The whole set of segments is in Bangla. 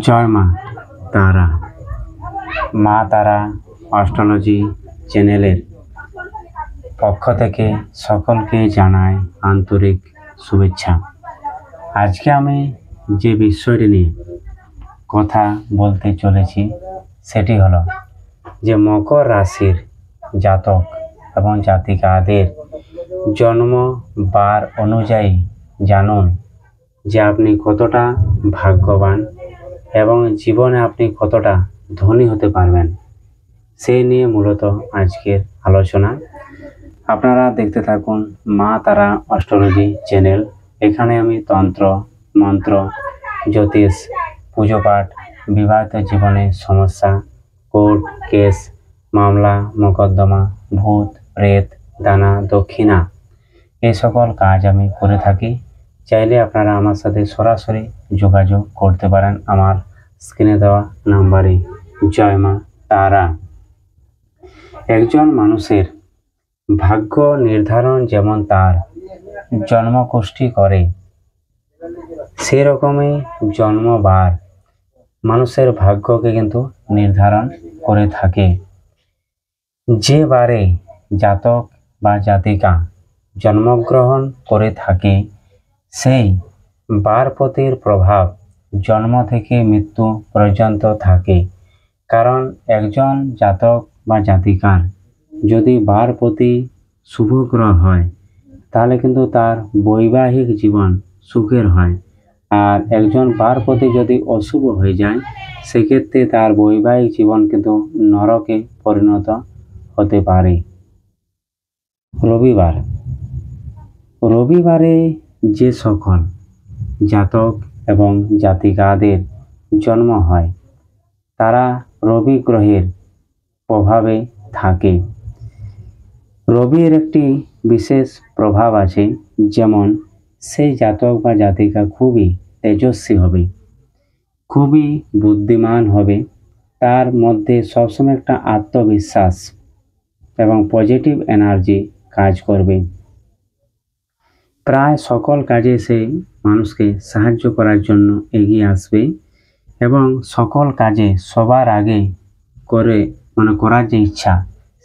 জয় মা তারা। মা তারা অ্যাস্ট্রোলজি চ্যানেলের পক্ষ থেকে সকলকে জানাই আন্তরিক শুভেচ্ছা। আজকে আমি যে বিষয়টি নিয়ে কথা বলতে চলেছি সেটি হলো যে মকর রাশির জাতক এবং জাতিকাদের জন্ম বার অনুযায়ী জানুন যে আপনি কতটা ভাগ্যবান এবং জীবনে আপনি কতটা ধনী হতে পারবেন, সেই নিয়ে মূলত আজকের আলোচনা। আপনারা দেখতে থাকুন মা তারা অ্যাস্ট্রোলজি চ্যানেল। এখানে আমি তন্ত্র, মন্ত্র, জ্যোতিষ, পুজো পাঠ, বিবাহিত জীবনে সমস্যা, কোর্ট কেস, মামলা মোকদ্দমা, ভূত প্রেত, দানা দক্ষিণা, এই সকল কাজ আমি করে থাকি। চাইলে আপনারা আমার সাথে সরাসরি যোগাযোগ করতে পারেন আমার স্ক্রিনে দেওয়া নাম্বারে। জয় মা তারা। একজন মানুষের ভাগ্য নির্ধারণ যেমন তার জন্মকুষ্ঠি করে, সেরকমই জন্মবার মানুষের ভাগ্যকে কিন্তু নির্ধারণ করে থাকে। যে বারে জাতক বা জাতিকা জন্মগ্রহণ করে থাকে সেই বারপতির প্রভাব জন্ম থেকে মৃত্যু পর্যন্ত থাকে। কারণ একজন জাতক বা জাতিকার যদি বারপতি শুভ গ্রহ হয় তাহলে কিন্তু তার বৈবাহিক জীবন সুখের হয়, আর একজন বারপতি যদি অশুভ হয়ে যায় সেক্ষেত্রে তার বৈবাহিক জীবন কিন্তু নরকে পরিণত হতে পারে। রবিবারে যে সকল জাতক এবং জাতিকাদের জন্ম হয় তারা রবি গ্রহের প্রভাবে থাকে। রবির একটি বিশেষ প্রভাব আছে, যেমন সেই জাতক বা জাতিকা খুবই তেজস্বী হবে, খুবই বুদ্ধিমান হবে, তার মধ্যে সবসময় একটা আত্মবিশ্বাস এবং পজিটিভ এনার্জি কাজ করবে। প্রায় সকল কাজে সে মানুষকে সাহায্য করার জন্য এগিয়ে আসবে এবং সকল কাজে সবার আগে করার যে ইচ্ছা,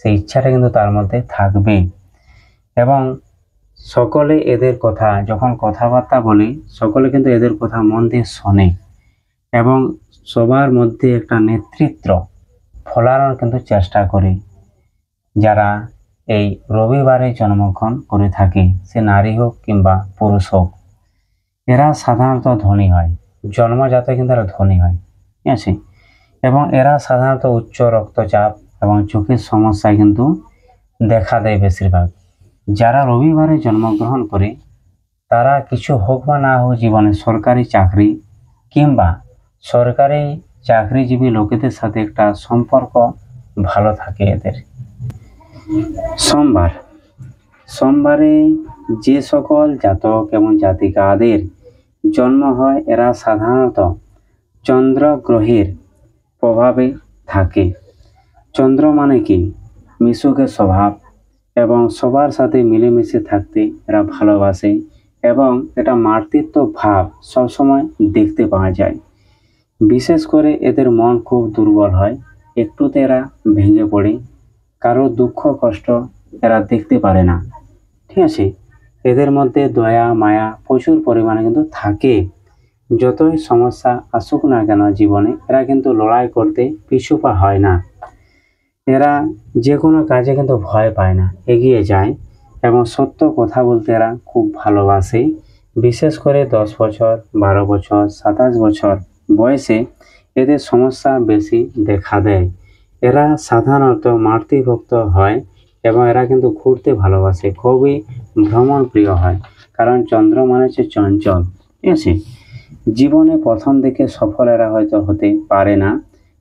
সেই ইচ্ছাটা কিন্তু তার মধ্যে থাকবে। এবং সকলে এদের কথা যখন কথাবার্তা বলে সকলে কিন্তু এদের কথা মন দিয়ে শোনে এবং সবার মধ্যে একটা নেতৃত্ব ফলানোর কিন্তু চেষ্টা করে। যারা এই রবিবারে জন্মগ্রহণ করে থাকে, সে নারী হোক কিংবা পুরুষ হোক, এরা সাধারণত ধনী হয়, জন্মজাত কিন্তু এরা ধনী হয়, ঠিক আছে। এবং এরা সাধারণত উচ্চ রক্তচাপ এবং চোখের সমস্যায় কিন্তু দেখা দেয় বেশিরভাগ। যারা রবিবারে জন্মগ্রহণ করে তারা কিছু হোক বা না হোক জীবনে সরকারি চাকরি কিংবা সরকারি চাকরিজীবী লোকেদের সাথে একটা সম্পর্ক ভালো থাকে এদের। সোমবারে যে সকল জাতক এবং জাতিকাদের জন্ম হয় এরা সাধারণত চন্দ্র গ্রহের প্রভাবে থাকে। চন্দ্র মানে কি মিশুকের স্বভাব এবং সবার সাথে মিলেমিশে থাকতে এরা ভালোবাসে এবং এটা মাতৃত্ব ভাব সবসময় দেখতে পাওয়া যায়। বিশেষ করে এদের মন খুব দুর্বল হয়, একটুতে এরা ভেঙে পড়ে, কারো দুঃখ কষ্ট এরা দেখতে পারে না, ঠিক আছে। এদের মধ্যে দয়া মায়া প্রচুর পরিমাণে কিন্তু থাকে। যতই সমস্যা আসুক না কেন জীবনে, এরা কিন্তু লড়াই করতে পিছুপা হয় না। এরা যে কোনো কাজে কিন্তু ভয় পায় না, এগিয়ে যায় এবং সত্য কথা বলতে এরা খুব ভালোবাসে। বিশেষ করে 10 বছর 12 বছর 27 বছর বয়সে এদের সমস্যা বেশি দেখা দেয়। এরা সাধারণত মাতৃভক্ত হয় এবং এরা কিন্তু ঘুরতে ভালোবাসে, খুবই ভ্রমণ প্রিয় হয়, কারণ চন্দ্র মানে হচ্ছে চঞ্চল, ঠিক আছে। জীবনে প্রথম দিকে সফল এরা হয়তো হতে পারে না,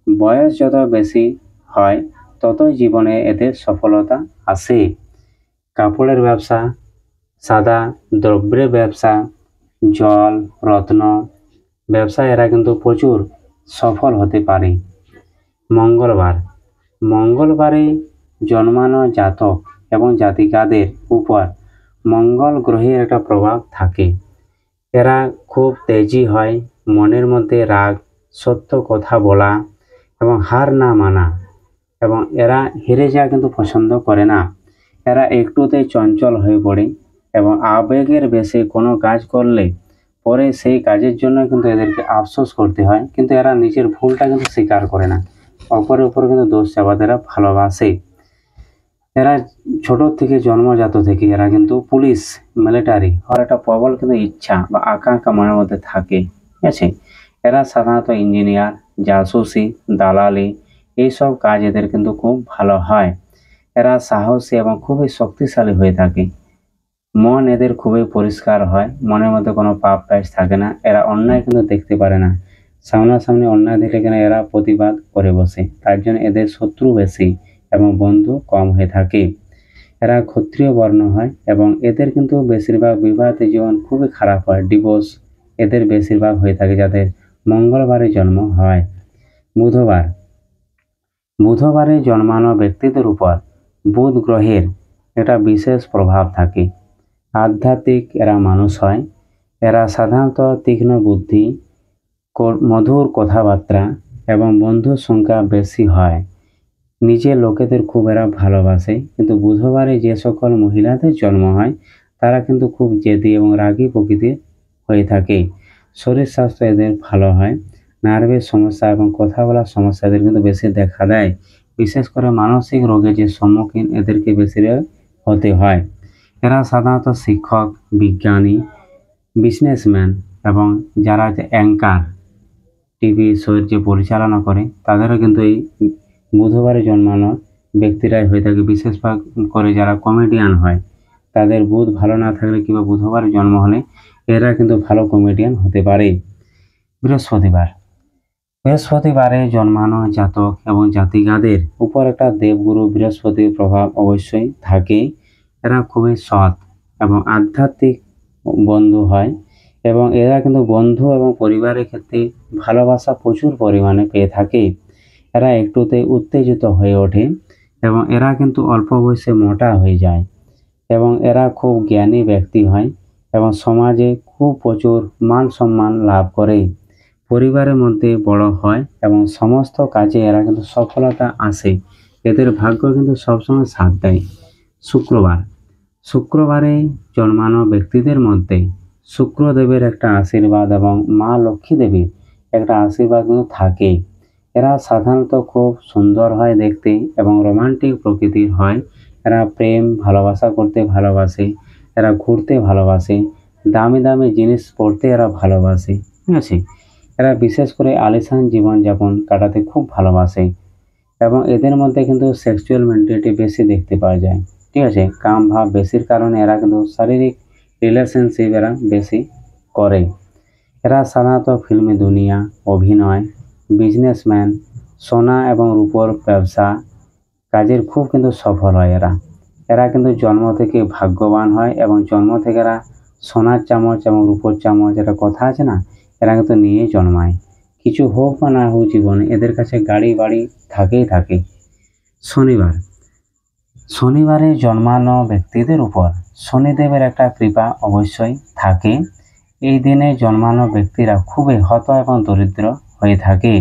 বয়স যত বেশি হয় ততই জীবনে এদের সফলতা আসে। কাপড়ের ব্যবসা, সাদা দ্রব্যের ব্যবসা, জল রত্ন ব্যবসায় এরা কিন্তু প্রচুর সফল হতে পারে। মঙ্গলবারে জন্মানো জাতক এবং জাতিকাদের উপর মঙ্গল গ্রহের একটা প্রভাব থাকে। এরা খুব তেজি হয়, মনের মধ্যে রাগ সত্য কথা বলা এবং হার না মানা, এবং এরা হেরে যাওয়া কিন্তু পছন্দ করে না। এরা একটুতেই চঞ্চল হয়ে পড়ে এবং আবেগের বেশি কোনো কাজ করলে পরে সেই কাজের জন্য কিন্তু এদেরকে আফসোস করতে হয়, কিন্তু এরা নিজের ভুলটা কিন্তু স্বীকার করে না, অপরের উপর কিন্তু দোষ চাপাতে এরা ভালোবাসে। এরা ছোট থেকে জন্মজাত থেকে এরা কিন্তু পুলিশ, মিলিটারি হওয়ার একটা প্রবল কিন্তু ইচ্ছা বা আকাঙ্ক্ষা মনের মধ্যে থাকে, ঠিক আছে। এরা সাধারণত ইঞ্জিনিয়ার, জাসুসি, দালালি এইসব কাজ এদের কিন্তু খুব ভালো হয়। এরা সাহসী এবং খুবই শক্তিশালী হয়ে থাকে। মন এদের খুবই পরিষ্কার হয়, মনের মধ্যে কোনো পাপ কাজ থাকে না। এরা অন্যায় কিন্তু দেখতে পারে না, সামনাসামনি অন্যায় দেখলে কিনা এরা প্রতিবাদ করে বসে, তার জন্য এদের শত্রু বেশি এবং বন্ধু কম হয়ে থাকে। এরা ক্ষত্রিয় বর্ণ হয় এবং এদের কিন্তু বেশিরভাগ বিবাহিত জীবন খুবই খারাপ হয়, ডিভোর্স এদের বেশিরভাগ হয়ে থাকে যাদের মঙ্গলবারে জন্ম হয়। বুধবার, বুধবারে জন্মানো ব্যক্তিদের উপর বুধ গ্রহের একটা বিশেষ প্রভাব থাকে। আধ্যাত্মিক এরা মানুষ হয়। এরা সাধারণত তীক্ষ্ণ বুদ্ধি, মধুর কথাবার্তা এবং বন্ধুর সংখ্যা বেশি হয়। নিজের লোকেদের খুব এরা ভালোবাসে, কিন্তু বুধবারে যে সকল মহিলাদের জন্ম হয় তারা কিন্তু খুব জেদি এবং রাগী প্রকৃতির হয়ে থাকে। শরীর স্বাস্থ্য এদের ভালো হয়। নার্ভের সমস্যা এবং কথা বলার সমস্যা এদের কিন্তু বেশি দেখা দেয়। বিশেষ করে মানসিক রোগের যে সম্মুখীন এদেরকে বেশি হতে হয়। এরা সাধারণত শিক্ষক, বিজ্ঞানী, বিজনেসম্যান এবং যারা যে অ্যাঙ্কার, টিভি শোয়ের যে পরিচালনা করে তাদেরও কিন্তু এই বুধবারে জন্মানো ব্যক্তিরাই হয়ে থাকে। বিশেষভাগ করে যারা কমেডিয়ান হয় তাদের বুধ ভালো না থাকলে কিংবা বুধবারে জন্ম হলে এরা কিন্তু ভালো কমেডিয়ান হতে পারে। বৃহস্পতিবার, বৃহস্পতিবারে জন্মানো জাতক এবং জাতিকাদের উপর একটা দেবগুরু বৃহস্পতির প্রভাব অবশ্যই থাকে। এরা খুবই সৎ এবং আধ্যাত্মিক বন্ধু হয় এবং এরা কিন্তু বন্ধু এবং পরিবারের ক্ষেত্রে ভালোবাসা প্রচুর পরিমাণে পেয়ে থাকে। এরা একটুতে উত্তেজিত হয়ে ওঠে এবং এরা কিন্তু অল্প বয়সে মোটা হয়ে যায় এবং এরা খুব জ্ঞানী ব্যক্তি হয় এবং সমাজে খুব প্রচুর মান সম্মান লাভ করে। পরিবারের মধ্যে বড় হয় এবং সমস্ত কাজে এরা কিন্তু সফলতা আসে। এদের ভাগ্য কিন্তু সবসময় সাথ দেয়। শুক্রবার, শুক্রবারে জন্মানো ব্যক্তিদের মধ্যে শুক্রদেবের একটা আশীর্বাদ এবং মা লক্ষ্মী দেবীর একটা আশীর্বাদ কিন্তু থাকে। এরা সাধারণত খুব সুন্দর হয় দেখতে এবং রোমান্টিক প্রকৃতির হয়। এরা প্রেম ভালোবাসা করতে ভালোবাসে, এরা ঘুরতে ভালোবাসে, দামি দামি জিনিস পড়তে এরা ভালোবাসে, ঠিক আছে। এরা বিশেষ করে আলিশান জীবনযাপন কাটাতে খুব ভালোবাসে এবং এদের মধ্যে কিন্তু সেক্সুয়াল মেন্টালিটি বেশি দেখতে পাওয়া যায়, ঠিক আছে। কাম ভাব বেশির কারণে এরা কিন্তু শারীরিক রিলেশনশিপ এরা বেশি করে। এরা সাধারণত ফিল্মি দুনিয়া, অভিনয়, বিজনেসম্যান, সোনা এবং রূপোর ব্যবসা কাজের খুব কিন্তু সফল হয় এরা। এরা কিন্তু জন্ম থেকে ভাগ্যবান হয় এবং জন্ম থেকে এরা সোনার চামচ এবং রূপোর চামচ, একটা কথা আছে না, এরা কিন্তু নিয়ে জন্মায়। কিছু হোক বা না হোক জীবনে এদের কাছে গাড়ি বাড়ি থাকেই থাকে। শনিবার, শনিবারে জন্মানো ব্যক্তিদের উপর শনিদেবের একটা কৃপা অবশ্যই থাকে। এই দিনে জন্মানো ব্যক্তিরা খুবই হত এবং দরিদ্র হয়ে থাকে।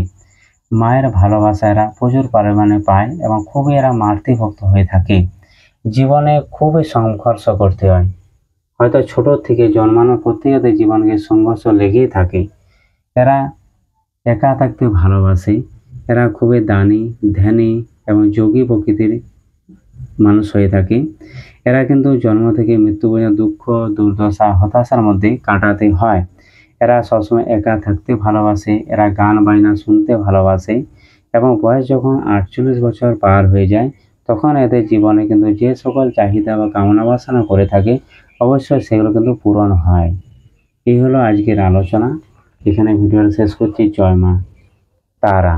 মায়ের ভালোবাসা এরা প্রচুর পরিমাণে পায় এবং খুবই এরা মাতৃভক্ত হয়ে থাকে। জীবনে খুবই সংঘর্ষ করতে হয়, হয়তো ছোট থেকে জন্মানোর পর থেকে এদের জীবনকে সংঘর্ষ লেগেই থাকে। এরা একা থাকতে ভালোবাসে। এরা খুবই দানী, ধ্যানী এবং যোগী প্রকৃতির মানুষ হয়ে থাকে। এরা কিন্তু জন্ম থেকে মৃত্যু পর্যন্ত দুঃখ, দুর্দশা, হতাশার মধ্যে কাটাতে হয়। এরা সবসময় একা থাকতে ভালোবাসে। এরা গান বাজনা শুনতে ভালোবাসে এবং বয়স যখন 48 বছর পার হয়ে যায় তখন এদের জীবনে কিন্তু যে সকল চাহিদা বা কামনা বাসনা করে থাকে অবশ্যই সেগুলো কিন্তু পূরণ হয়। এই হলো আজকের আলোচনা। এখানে ভিডিওটা শেষ করছি। জয় মা তারা।